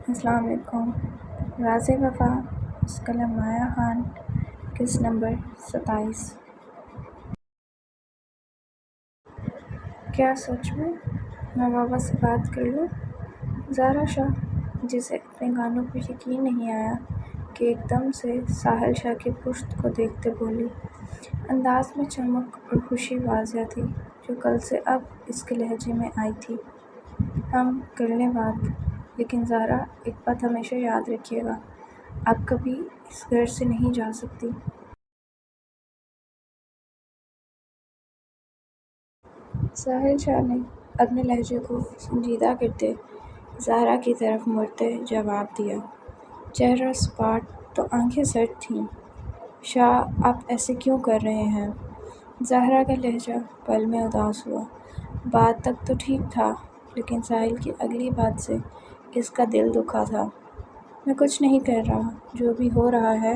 السلام علیکم۔ راز وفا قلم مایا خان، قسط نمبر 27۔ کیا سچ میں بابا سے بات کر لوں؟ زہرا شاہ، جسے اپنے کانوں پر یقین نہیں آیا کہ ایک دم سے ساحل شاہ کی پشت کو دیکھتے بولی۔ انداز میں چمک اور خوشی واضح تھی جو کل سے اب اس کے لہجے میں آئی تھی۔ ہم کر لیں بات، لیکن زہرا ایک بات ہمیشہ یاد رکھیے گا، آپ کبھی اس گھر سے نہیں جا سکتی۔ ساحل شاہ نے اپنے لہجے کو سنجیدہ کرتے زہرا کی طرف مڑتے جواب دیا، چہرہ سپاٹ تو آنکھیں سرد تھیں۔ شاہ، آپ ایسے کیوں کر رہے ہیں؟ زہرا کا لہجہ پل میں اداس ہوا۔ بات تک تو ٹھیک تھا، لیکن ساحل کی اگلی بات سے اس کا دل دکھا تھا۔ میں کچھ نہیں کر رہا، جو بھی ہو رہا ہے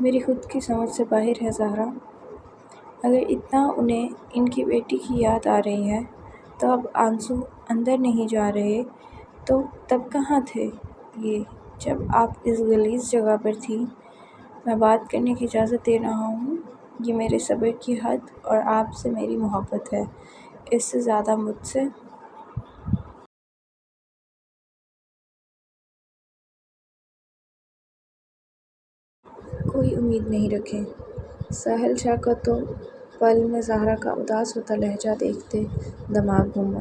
میری خود کی سمجھ سے باہر ہے زہرا۔ اگر اتنا انہیں ان کی بیٹی کی یاد آ رہی ہے تو اب آنسو اندر نہیں جا رہے تو تب کہاں تھے یہ جب آپ اس غلیظ جگہ پر تھیں؟ میں بات کرنے کی اجازت دے رہا ہوں، یہ میرے صبر کی حد اور آپ سے میری محبت ہے، اس سے زیادہ مجھ سے کوئی امید نہیں رکھیں۔ ساحل شاہ کا تو پل میں زہرا کا اداس ہوتا لہجہ دیکھتے دماغ گھوما،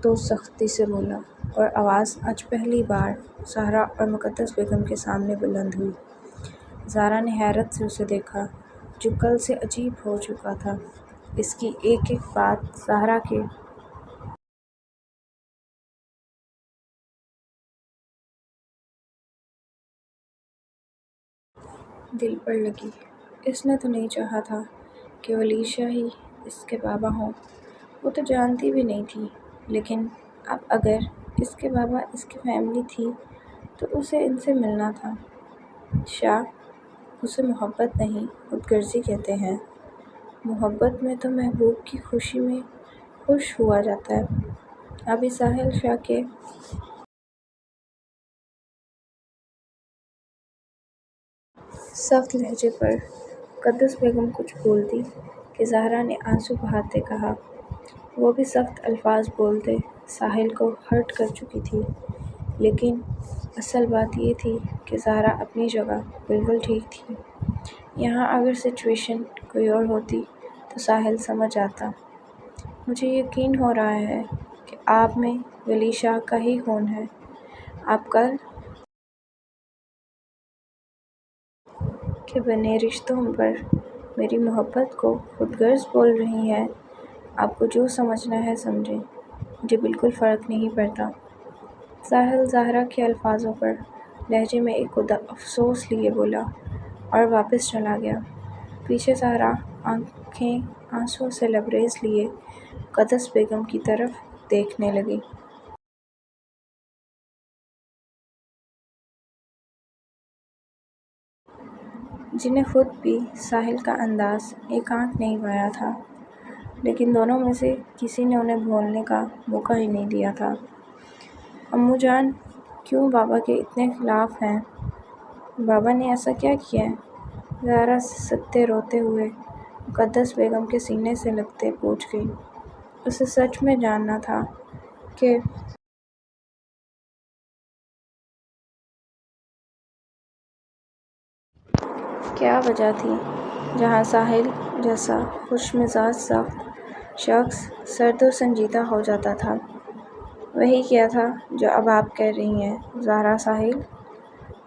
تو سختی سے بولا، اور آواز آج پہلی بار زہرا اور مقدس بیگم کے سامنے بلند ہوئی۔ زہرا نے حیرت سے اسے دیکھا، جو کل سے عجیب ہو چکا تھا۔ اس کی ایک ایک بات زہرا کے دل پر لگی۔ اس نے تو نہیں چاہا تھا کہ ولی شاہ ہی اس کے بابا ہوں، وہ تو جانتی بھی نہیں تھی، لیکن اب اگر اس کے بابا اس کی فیملی تھی تو اسے ان سے ملنا تھا۔ شاہ، اسے محبت نہیں خود غرضی کہتے ہیں۔ محبت میں تو محبوب کی خوشی میں خوش ہوا جاتا ہے۔ ابھی ساحل شاہ کے سخت لہجے پر مقدس بیگم کچھ بولتی کہ زہرا نے آنسو بہاتے کہا، وہ بھی سخت الفاظ بولتے ساحل کو ہرٹ کر چکی تھی، لیکن اصل بات یہ تھی کہ زہرا اپنی جگہ بالکل ٹھیک تھی۔ یہاں اگر سچویشن کوئی اور ہوتی تو ساحل سمجھ آتا۔ مجھے یقین ہو رہا ہے کہ آپ میں ولی شاہ کا ہی خون ہے۔ آپ کل کے بنے رشتوں پر میری محبت کو خود غرض بول رہی ہیں۔ آپ کو جو سمجھنا ہے سمجھیں، مجھے بالکل فرق نہیں پڑتا۔ ساحل زہرا کے الفاظوں پر لہجے میں ایک افسوس لیے بولا اور واپس چلا گیا۔ پیچھے زہرا آنکھیں آنسوں سے لبریز لیے مقدس بیگم کی طرف دیکھنے لگی، جنہیں خود بھی ساحل کا انداز ایک آنکھ نہیں بھایا تھا، لیکن دونوں میں سے کسی نے انہیں بولنے کا موقع ہی نہیں دیا تھا۔ امّو جان کیوں بابا کے اتنے خلاف ہیں؟ بابا نے ایسا کیا کیا ہے؟ زہرا ستے روتے ہوئے مقدس بیگم کے سینے سے لگتے پوچھ گئی۔ اسے سچ میں جاننا تھا کہ کیا وجہ تھی۔ جہاں ساحل جیسا خوش مزاج سخت شخص سرد و سنجیدہ ہو جاتا تھا، وہی کیا تھا جو اب آپ کہہ رہی ہیں زہرا؟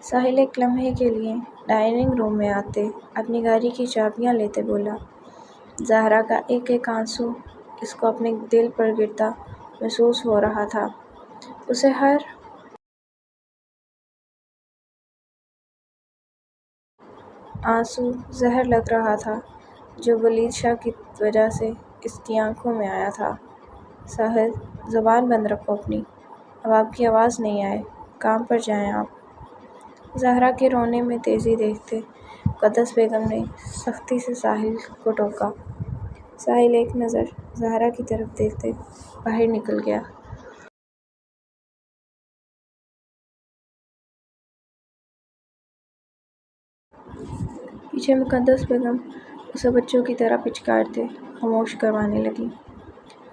ساحل ایک لمحے کے لیے ڈائننگ روم میں آتے اپنی گاڑی کی چابیاں لیتے بولا۔ زہرا کا ایک ایک آنسو اس کو اپنے دل پر گرتا محسوس ہو رہا تھا۔ اسے ہر آنسو زہر لگ رہا تھا جو ولید شاہ کی وجہ سے اس کی آنکھوں میں آیا تھا۔ ساحل، زبان بند رکھو اپنی، اب آپ کی آواز نہیں آئے، کام پر جائیں آپ۔ زہرا کے رونے میں تیزی دیکھتے مقدس بیگم نے سختی سے ساحل کو ٹوکا۔ ساحل ایک نظر زہرا کی طرف دیکھتے باہر نکل گیا۔ پیچھے مقدس بیگم اسے بچوں کی طرح پچکارتے خاموش کروانے لگی۔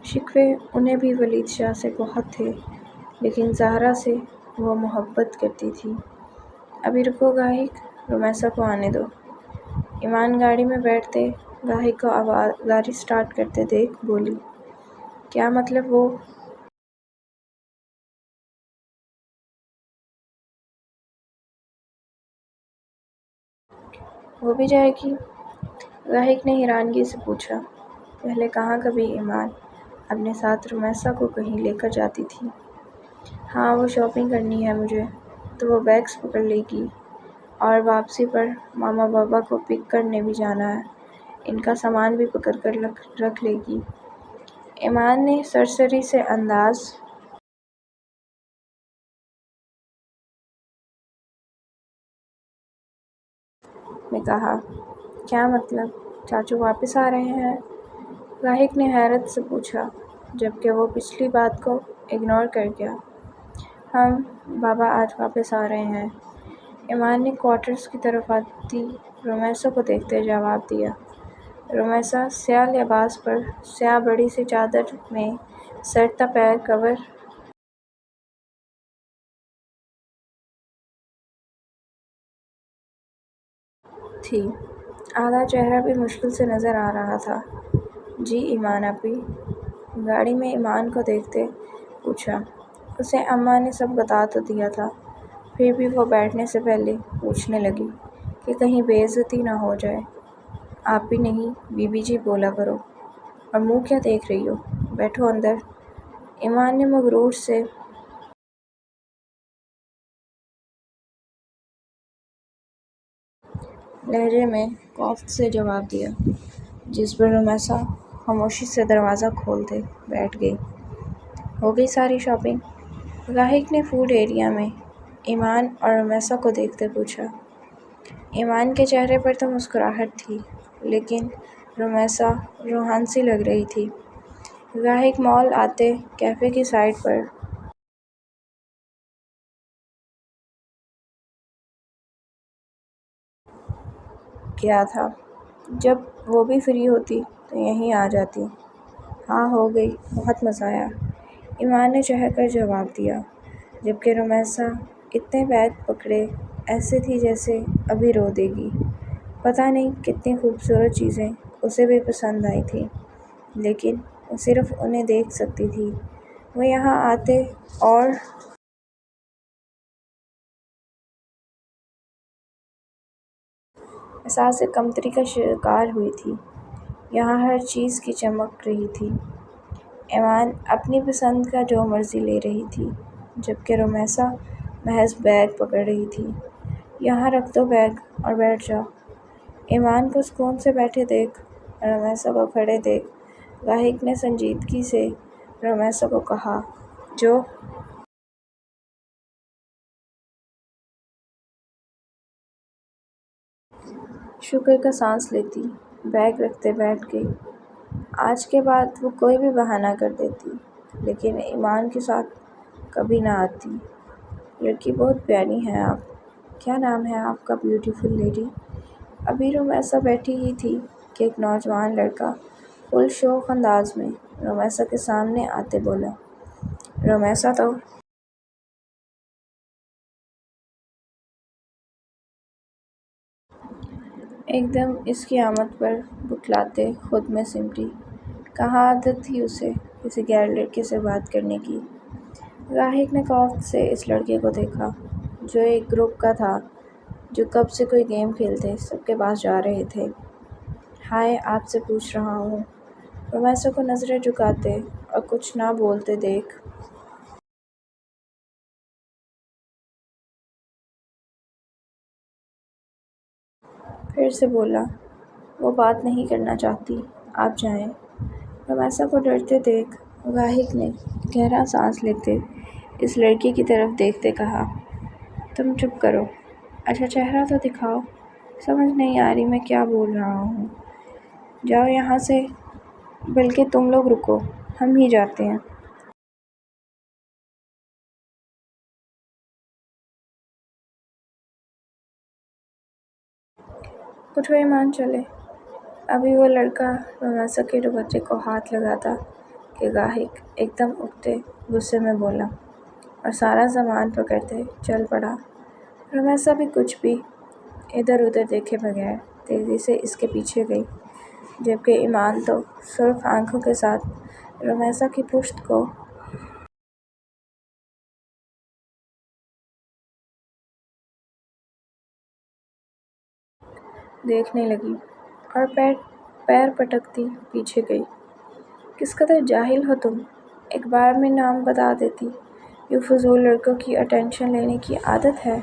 شکوے انہیں بھی ولید شاہ سے بہت تھے، لیکن زہرا سے وہ محبت کرتی تھی۔ ابھی رکو گاہک، رمیسا کو آنے دو۔ ایمان گاڑی میں بیٹھتے گاہک کو گاڑی سٹارٹ کرتے دیکھ بولی، کیا مطلب وہ بھی جائے گی؟ گاہک نے حیرانگی سے پوچھا۔ پہلے کہاں کبھی ایمان اپنے ساتھ رمیسا کو کہیں لے کر جاتی تھی؟ ہاں، وہ شاپنگ کرنی ہے مجھے، تو وہ بیگس پکڑ لے گی، اور واپسی پر ماما بابا کو پک کرنے بھی جانا ہے، ان کا سامان بھی پکڑ کر رکھ لے گی۔ ایمان نے سرسری سے انداز میں کہا، کیا مطلب؟ چاچو واپس آ رہے ہیں؟ گاہک نے حیرت سے پوچھا، جبکہ وہ پچھلی بات کو اگنور کر گیا۔ بابا آج واپس آ رہے ہیں۔ ایمان نے کوارٹرز کی طرف آتی رمیسا کو دیکھتے جواب دیا۔ رمیسا سیاہ لباس پر سیاہ بڑی سی چادر میں سر تا پیر کور تھی، آدھا چہرہ بھی مشکل سے نظر آ رہا تھا۔ جی ایمان اپی؟ گاڑی میں ایمان کو دیکھتے پوچھا۔ اسے اماں نے سب بتا تو دیا تھا، پھر بھی وہ بیٹھنے سے پہلے پوچھنے لگی کہ کہیں بے عزتی نہ ہو جائے۔ آپی نہیں، بی بی جی بولا کرو، اور منہ کیا دیکھ رہی ہو، بیٹھو اندر۔ ایمان نے مغرور سے لہجے میں کوفت سے جواب دیا، جس پر رمیسا خاموشی سے دروازہ کھولتے بیٹھ گئی۔ ہو گئی ساری شاپنگ؟ گاہک نے فوڈ ایریا میں ایمان اور رمیسا کو دیکھتے پوچھا۔ ایمان کے چہرے پر تو مسکراہٹ تھی، لیکن رمیسا روحان سی لگ رہی تھی۔ گاہک مال آتے کیفے کی سائڈ پر گیا تھا، جب وہ بھی فری ہوتی تو یہیں آ جاتی۔ ہاں ہو گئی، بہت مزہ آیا، ایمان نے چہک کر جواب دیا، جبکہ رمیسا اتنے بیگ پکڑے ایسے تھی جیسے ابھی رو دے گی۔ پتہ نہیں کتنی خوبصورت چیزیں اسے بھی پسند آئی تھیں، لیکن وہ صرف انہیں دیکھ سکتی تھی۔ وہ یہاں آتے اور احساس کمتری کا شکار ہوئی تھی۔ یہاں ہر چیز کی چمک رہی تھی۔ ایمان اپنی پسند کا جو مرضی لے رہی تھی، جبکہ رمیسا محض بیگ پکڑ رہی تھی۔ یہاں رکھ دو بیگ اور بیٹھ جاؤ۔ ایمان کو سکون سے بیٹھے دیکھ اور رمیسا کو کھڑے دیکھ گاہک نے سنجیدگی سے رمیسا کو کہا، جو شکر کا سانس لیتی بیگ رکھتے بیٹھ گئی۔ آج کے بعد وہ کوئی بھی بہانہ کر دیتی، لیکن ایمان کے ساتھ کبھی نہ آتی۔ لڑکی بہت پیاری ہیں آپ، کیا نام ہے آپ کا بیوٹیفل لیڈی؟ ابھی رمیسا بیٹھی ہی تھی کہ ایک نوجوان لڑکا فل شوق انداز میں رمیسا کے سامنے آتے بولا، رمیسا تو ایک دم اس کی آمد پر بتلاتے خود میں سمٹی۔ کہاں عادت تھی اسے کسی غیر لڑکے سے بات کرنے کی؟ گاہک نے خوف سے اس لڑکے کو دیکھا، جو ایک گروپ کا تھا، جو کب سے کوئی گیم کھیلتے سب کے پاس جا رہے تھے۔ ہائے، آپ سے پوچھ رہا ہوں۔ رمیسا کو نظریں جھکاتے اور کچھ نہ بولتے دیکھ پھر سے بولا، وہ بات نہیں کرنا چاہتی، آپ جائیں۔ رمیسا کو ڈرتے دیکھ گاہک نے گہرا سانس لیتے اس لڑکی کی طرف دیکھتے کہا، تم چپ کرو، اچھا چہرہ تو دکھاؤ، سمجھ نہیں آ رہی میں کیا بول رہا ہوں، جاؤ یہاں سے۔ بلکہ تم لوگ رکو، ہم ہی جاتے ہیں۔ اٹھو ایمان، چلے۔ ابھی وہ لڑکا رومیسا کے دوپٹے کو ہاتھ لگاتا کہ گاہک ایک دم اٹھتے غصے میں بولا اور سارا سامان پکڑتے چل پڑا۔ رومیسا بھی کچھ بھی ادھر ادھر دیکھے بغیر تیزی سے اس کے پیچھے گئی، جبکہ ایمان تو سرخ آنکھوں کے ساتھ رومیسا کی پشت کو دیکھنے لگی اور پیر پٹکتی پیچھے گئی۔ کس قدر جاہل ہو تم، ایک بار میں نام بتا دیتی، یہ فضول لڑکوں کی اٹینشن لینے کی عادت ہے۔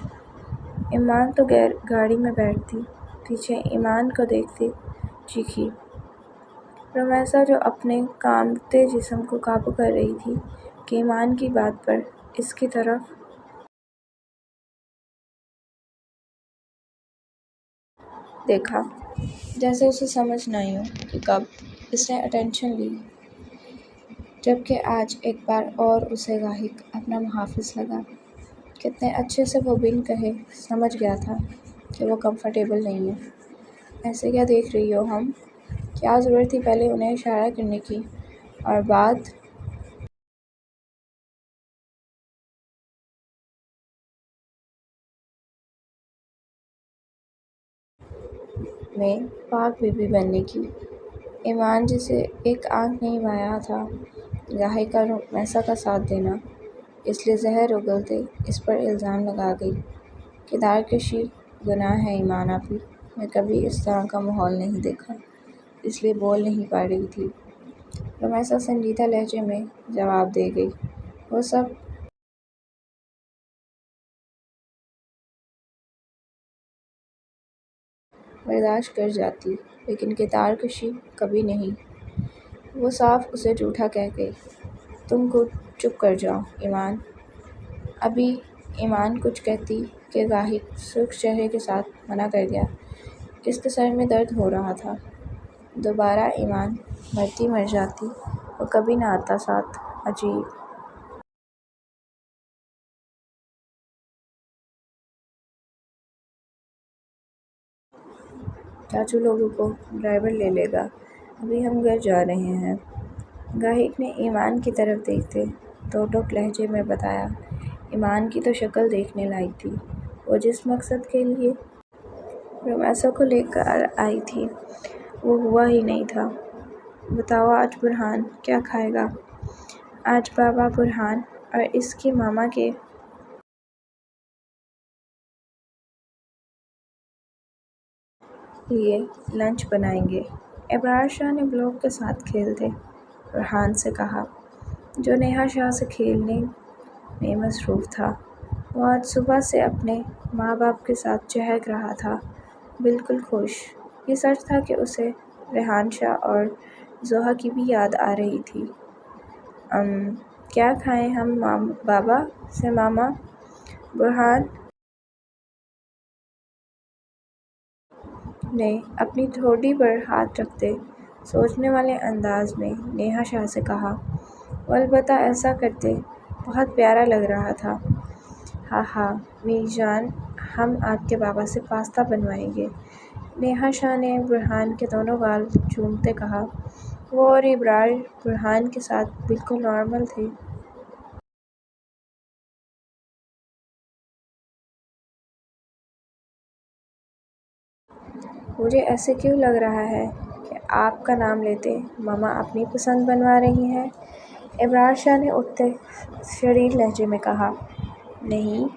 ایمان تو گاڑی میں بیٹھتی پیچھے ایمان کو دیکھتی چیخی۔ رومیسا جو اپنے کانپتے جسم کو قابو کر رہی تھی کہ ایمان کی بات پر اس کی طرف دیکھا، جیسے اسے سمجھ نہ آئی ہو کہ کب اس نے اٹینشن لی، جبکہ آج ایک بار اور اسے گاہک اپنا محافظ لگا۔ کتنے اچھے سے وہ بن کہے سمجھ گیا تھا کہ وہ کمفرٹیبل نہیں ہے۔ ایسے کیا دیکھ رہی ہو ہم؟ کیا ضرورت تھی پہلے انہیں اشارہ کرنے کی اور بعد میں پاک بی بی بننے کی؟ ایمان جسے ایک آنکھ نہیں مایا تھا گاہک کا رومیسا کا ساتھ دینا، اس لیے زہر اگلتے اس پر الزام لگا گئی۔ کردار کشی گناہ ہے ایمان آپی، میں کبھی اس طرح کا ماحول نہیں دیکھا، اس لیے بول نہیں پا رہی تھی۔ رومیسا سنجیدہ لہجے میں جواب دے گئی، وہ سب برداشت کر جاتی لیکن کردار کشی کبھی نہیں۔ وہ صاف اسے جھوٹا کہہ گئی۔ تم چپ کر جاؤ ایمان۔ ابھی ایمان کچھ کہتی کہ گاہک سرخ چہرے کے ساتھ منع کر گیا۔ اس کے سر میں درد ہو رہا تھا۔ دوبارہ ایمان مرتی مر جاتی، وہ کبھی نہ آتا ساتھ۔ عجیب چاچو لوگوں کو ڈرائیور لے لے گا، ابھی ہم گھر جا رہے ہیں، گاہک نے ایمان کی طرف دیکھتے توٹک لہجے میں بتایا۔ ایمان کی تو شکل دیکھنے لائق تھی، وہ جس مقصد کے لیے رومیسا کو لے کر آئی تھی وہ ہوا ہی نہیں تھا۔ بتاؤ آج برہان کیا کھائے گا؟ آج بابا برہان اور اس کی ماما کے لیے لنچ بنائیں گے۔ ابرار شاہ نے بلوک کے ساتھ کھیلتے برہان سے کہا، جو نیہا شاہ سے کھیلنے میں مصروف تھا۔ وہ آج صبح سے اپنے ماں باپ کے ساتھ چہک رہا تھا، بالکل خوش۔ یہ سچ تھا کہ اسے ریحان شاہ اور زوہا کی بھی یاد آ رہی تھی۔ کیا کھائیں ہم بابا سے ماما؟ برہان نے اپنی ٹھوڈی پر ہاتھ رکھتے سوچنے والے انداز میں نیہا شاہ سے کہا، وہ البتہ ایسا کرتے بہت پیارا لگ رہا تھا۔ ہاں ہاں میری جان، ہم آپ کے بابا سے پاستہ بنوائیں گے، نیہا شاہ نے برہان کے دونوں گال چومتے کہا۔ وہ اور ابرار برہان کے ساتھ بالکل نارمل تھے۔ مجھے ایسے کیوں لگ رہا ہے کہ آپ کا نام لیتے ماما اپنی پسند بنوا رہی ہیں؟ ابرار شاہ نے اٹھتے شریر لہجے میں کہا۔ نہیں،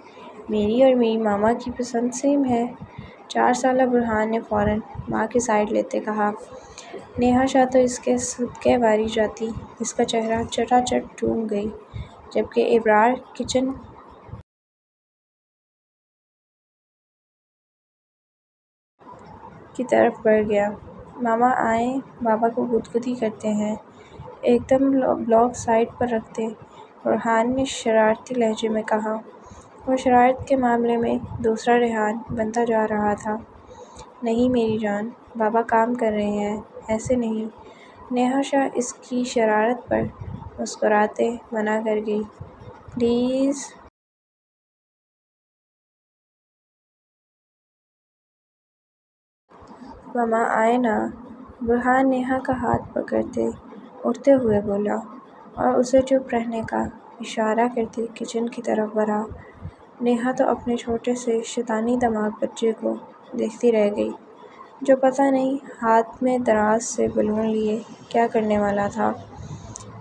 میری اور میری ماما کی پسند سیم ہے۔ 4 سالہ برہان نے فوراً ماں کی سائیڈ لیتے کہا۔ نیہا شاہ تو اس کے صدقے باری جاتی، اس کا چہرہ چٹا چٹ ڈھونگ گئی، جبکہ ابرار کچن کی طرف بڑھ گیا۔ ماما آئیں، بابا کو گدگدی کرتے ہیں، ایک دم بلوک سائیڈ پر رکھتے برہان نے شرارتی لہجے میں کہا۔ وہ شرارت کے معاملے میں دوسرا ریحان بنتا جا رہا تھا۔ نہیں میری جان، بابا کام کر رہے ہیں، ایسے نہیں۔ نیہا شاہ اس کی شرارت پر مسکراتے منع کر گئی۔ پلیز۔ مما آئے نا۔ برہان نیہا کا ہاتھ پکڑتے اٹھتے ہوئے بولا اور اسے چپ رہنے کا اشارہ کرتے کچن کی طرف بڑھا۔ نیہا تو اپنے چھوٹے سے شیطانی دماغ بچے کو دیکھتی رہ گئی جو پتہ نہیں ہاتھ میں دراز سے بلون لیے کیا کرنے والا تھا۔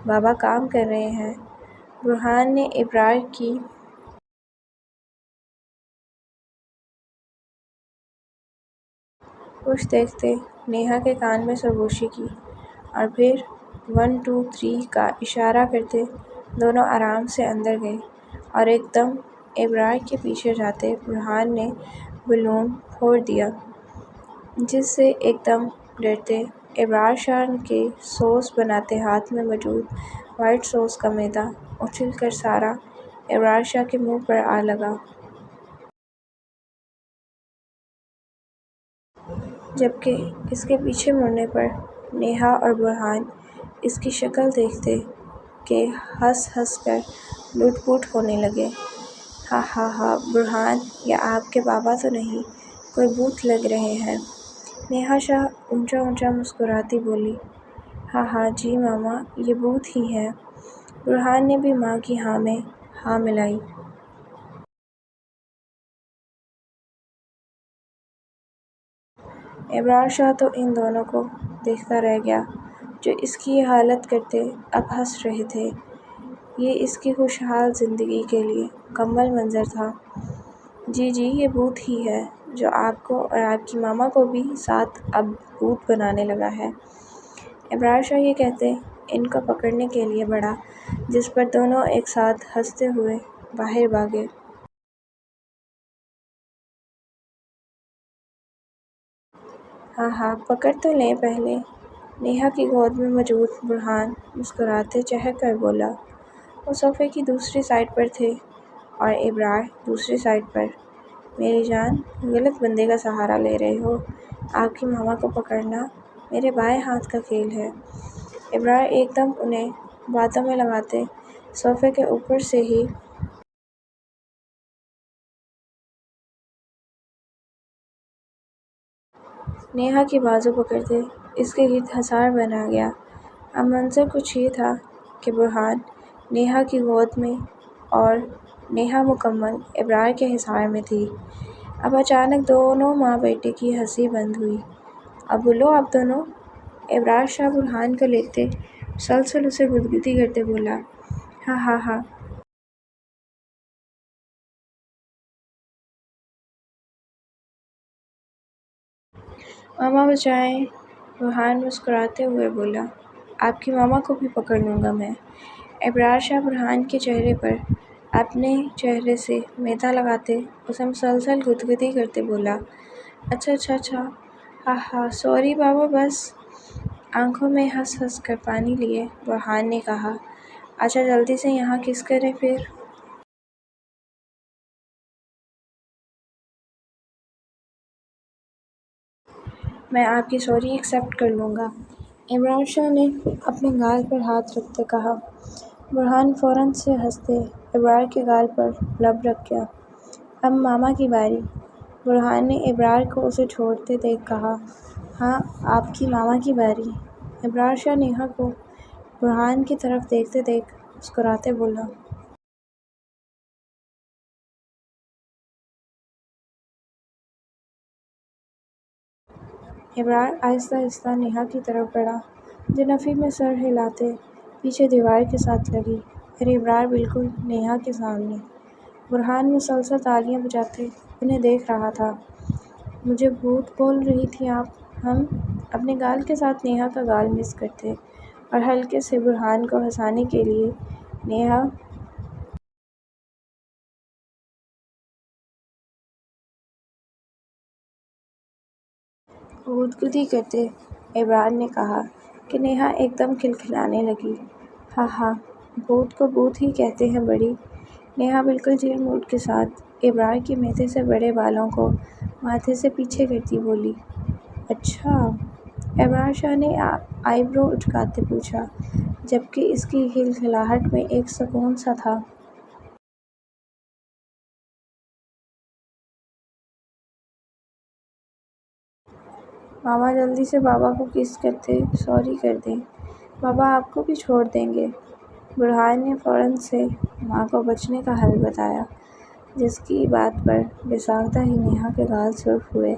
بابا کام کر رہے ہیں، برہان نے ابرار کی پشت دیکھتے نیہا کے کان میں سرگوشی کی اور پھر 1 2 3 کا اشارہ کرتے دونوں آرام سے اندر گئے اور ایک دم ابرار کے پیچھے جاتے برہان نے بلون پھوڑ دیا جس سے ایک دم ڈرتے ابرار شاہ کے سوس بناتے ہاتھ میں موجود وائٹ سوس کا میدا اچھل کر سارا ابرار شاہ کے منہ پر آ لگا۔ جبکہ اس کے پیچھے مڑنے پر نیہا اور برہان اس کی شکل دیکھتے کہ ہنس ہنس کر لٹ پٹ ہونے لگے۔ ہا ہا ہا برہان یہ آپ کے بابا تو نہیں کوئی بھوت لگ رہے ہیں۔ نیہا شاہ اونچا اونچا مسکراتی بولی۔ ہاں ہاں جی ماما یہ بھوت ہی ہیں۔ برہان نے بھی ماں کی ہاں میں ہاں ملائی۔ ابرار شاہ تو ان دونوں کو دیکھتا رہ گیا جو اس کی یہ حالت کرتے اب ہنس رہے تھے۔ یہ اس کی خوشحال زندگی کے لیے مکمل منظر تھا۔ جی جی یہ بھوت ہی ہے جو آپ کو اور آپ کی ماما کو بھی ساتھ اب بھوت بنانے لگا ہے۔ ابرار شاہ یہ کہتے ان کو پکڑنے کے لیے بڑھا جس پر دونوں ایک ساتھ ہنستے ہوئے باہر بھاگے۔ ہاں ہاں پکڑ تو لیں پہلے۔ نیہا کی گود میں موجود برہان مسکراتے چہک کر بولا۔ وہ صوفے کی دوسری سائیڈ پر تھے اور ابرار دوسری سائیڈ پر۔ میری جان غلط بندے کا سہارا لے رہے ہو۔ آپ کی ماما کو پکڑنا میرے بائیں ہاتھ کا کھیل ہے۔ ابرار ایک دم انہیں باتوں میں لگاتے صوفے کے اوپر سے ہی نیہا کی بازو پکڑتے اس کے گرد حصار بنا گیا۔ اب منظر کچھ یہ تھا کہ برہان نیہا کی گود میں اور نیہا مکمل ابرار کے حصار میں تھی۔ اب اچانک دونوں ماں بیٹے کی ہنسی بند ہوئی۔ اب بولو آپ دونوں۔ ابرار شاہ برہان کو لیتے مسلسل اسے گدگدی کرتے بولا۔ ہاں ہاں ہاں ماما بچائیں۔ برہان مسکراتے ہوئے بولا۔ آپ کی ماما کو بھی پکڑ لوں گا میں۔ ابرار شاہ برہان کے چہرے پر اپنے چہرے سے میدا لگاتے اسے مسلسل گدگدی کرتے بولا۔ اچھا اچھا اچھا ہاں ہاں سوری بابا بس۔ آنکھوں میں ہنس ہنس کر پانی لیے برہان نے کہا۔ اچھا جلدی سے یہاں کس کریں پھر۔ میں آپ کی سوری ایکسپٹ کر لوں گا۔ ابرار شاہ نے اپنے گال پر ہاتھ رکھتے کہا۔ برہان فوراً سے ہنستے ابرار کے گال پر لب رکھ گیا۔ اب ماما کی باری۔ برہان نے ابرار کو اسے چھوڑتے دیکھ کہا۔ ہاں آپ کی ماما کی باری۔ ابرار شاہ نیہا کو برہان کی طرف دیکھتے دیکھ مسکراتے بولا۔ ابرار آہستہ آہستہ نیہا کی طرف بڑھا جو نفی میں سر ہلاتے پیچھے دیوار کے ساتھ لگی اور ابرار بالکل نیہا کے سامنے۔ برہان مسلسل تالیاں بجاتے انہیں دیکھ رہا تھا۔ مجھے بھوت بول رہی تھیں آپ۔ ہم اپنے گال کے ساتھ نیہا کا گال مس کرتے اور ہلکے سے برہان کو ہنسانے کے لیے نیہا گودگدی کرتے ابرار نے کہا کہ نیہا ایک دم کھلکھلانے لگی۔ ہاں ہاں بھوت کو بھوت ہی کہتے ہیں بڑی۔ نیہا بالکل چل موڈ کے ساتھ ابرار کے میدے سے بڑے بالوں کو ماتھے سے پیچھے کرتی بولی۔ اچھا ابرار شاہ نے آئی برو اٹکاتے پوچھا، جبکہ اس کی کھلکھلاہٹ میں ایک سکون سا تھا۔ ماما جلدی سے بابا کو کس کرتے سوری کر دیں، بابا آپ کو بھی چھوڑ دیں گے۔ برہان نے فوراً سے ماں کو بچنے کا حل بتایا، جس کی بات پر بساختہ ہی نیہا کے گال سرخ ہوئے،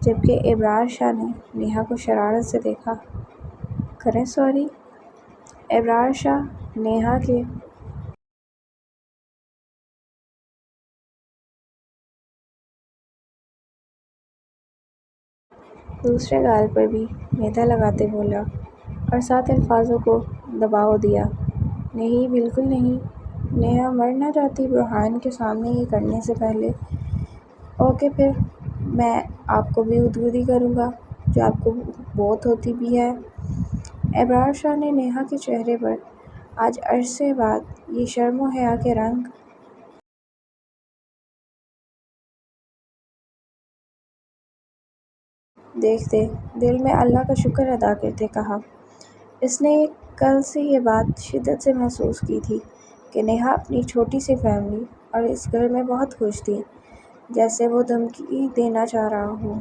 جبکہ ابرار شاہ نے نیہا کو شرارت سے دیکھا۔ کریں سوری؟ ابرار شاہ نیہا کے دوسرے گال پر بھی میدا لگاتے بولا اور ساتھ الفاظوں کو دباؤ دیا، نہیں بالکل نہیں، نیہا مر نہ جاتی برہان کے سامنے یہ کرنے سے پہلے۔ اوکے پھر میں آپ کو بھی گدگدی کروں گا، جو آپ کو بہت ہوتی بھی ہے۔ ابرار شاہ نے نیہا کے چہرے پر آج عرصے بعد یہ شرم و حیا کے رنگ دیکھتے دل میں اللہ کا شکر ادا کرتے کہا۔ اس نے کل سے یہ بات شدت سے محسوس کی تھی کہ نیہا اپنی چھوٹی سی فیملی اور اس گھر میں بہت خوش تھی، جیسے وہ دھمکی دینا چاہ رہا ہو۔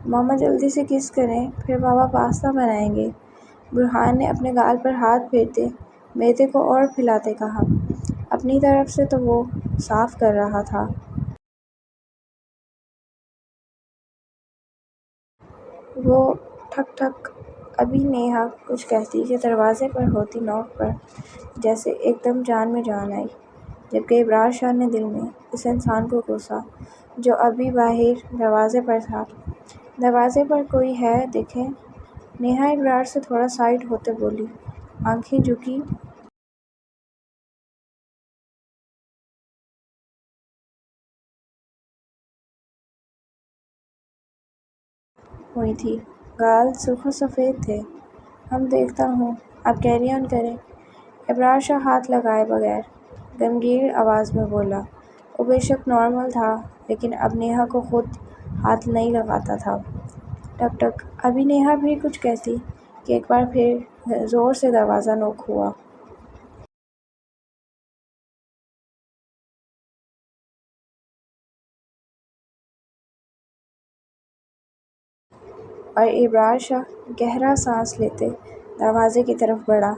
ماما جلدی سے کس کریں، پھر بابا پاستا بنائیں گے۔ برہان نے اپنے گال پر ہاتھ پھیرتے میدے کو اور پھیلاتے کہا۔ اپنی طرف سے تو وہ صاف کر رہا تھا۔ وہ ٹھک ٹھک۔ ابھی نیہا کچھ کہتی کہ دروازے پر ہوتی نوک پر جیسے ایک دم جان میں جان آئی، جبکہ ابرار شاہ نے دل میں اس انسان کو کوسا جو ابھی باہر دروازے پر تھا۔ دروازے پر کوئی ہے دیکھیں۔ نیہا ابرار سے تھوڑا سائڈ ہوتے بولی، آنکھیں جھکی ہوئی تھی، گال سرخ و سفید تھے۔ ہم دیکھتا ہوں، آپ کیری آن کریں۔ ابرار شاہ ہاتھ لگائے بغیر غمگین آواز میں بولا۔ وہ بے شک نارمل تھا، لیکن اب نیہا کو خود ہاتھ نہیں لگاتا تھا۔ ٹک ٹک۔ ابھی نیہا بھی کچھ کہتی کہ ایک بار پھر زور سے دروازہ نوک ہوا۔ اور ابرار شاہ گہرا سانس لیتے دروازے کی طرف بڑھا،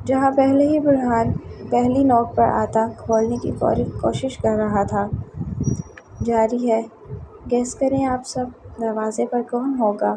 جہاں پہلے ہی برہان پہلی نوک پر آتا کھولنے کی کوشش کر رہا تھا۔ جاری ہے، گیس کریں آپ سب، دروازے پر کون ہوگا؟